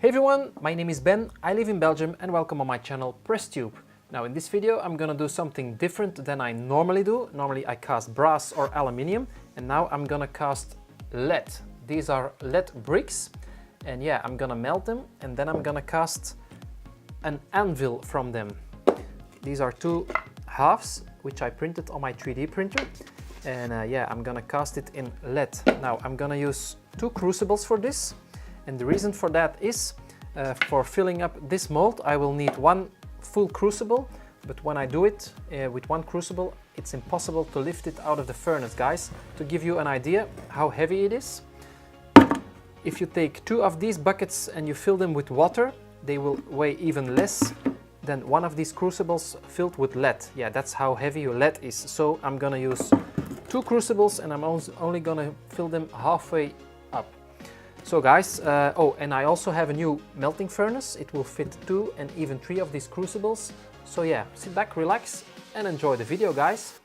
Hey everyone, my name is Ben, I live in Belgium and welcome on my channel PressTube. Now in this video I'm gonna do something different than I normally do. Normally I cast brass or aluminium and now I'm gonna cast lead. These are lead bricks and yeah, I'm gonna melt them and then I'm gonna cast an anvil from them. These are two halves which I printed on my 3D printer and yeah, I'm gonna cast it in lead. Now I'm gonna use two crucibles for this. And the reason for that is, for filling up this mold I will need one full crucible, but when I do it with one crucible it's impossible to lift it out of the furnace, guys. To give you an idea how heavy it is, if you take two of these buckets and you fill them with water, they will weigh even less than one of these crucibles filled with lead. Yeah, that's how heavy your lead is. So I'm gonna use two crucibles and I'm only gonna fill them halfway up. So guys, oh, and I also have a new melting furnace. It will fit 2 and even 3 of these crucibles. So yeah, sit back, relax and enjoy the video, guys.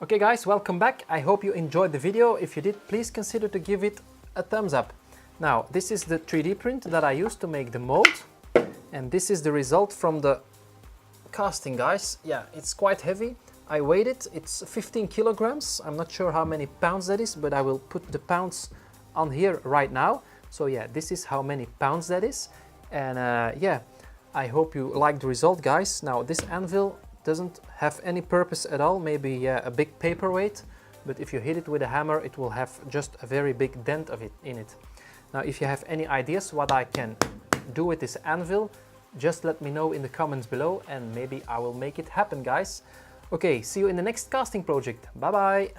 Okay guys, welcome back. I hope you enjoyed the video. If you did, please consider to give it a thumbs up. Now, this is the 3D print that I used to make the mold. And this is the result from the casting, guys. Yeah, it's quite heavy. I weighed it. It's 15 kilograms. I'm not sure how many pounds that is, but I will put the pounds on here right now. So yeah, this is how many pounds that is. And yeah, I hope you like the result, guys. Now, this anvil doesn't have any purpose at all, maybe a big paperweight, but if you hit it with a hammer, it will have just a very big dent of it in it. Now, if you have any ideas what I can do with this anvil, just let me know in the comments below and maybe I will make it happen, guys. Okay, see you in the next casting project. Bye bye!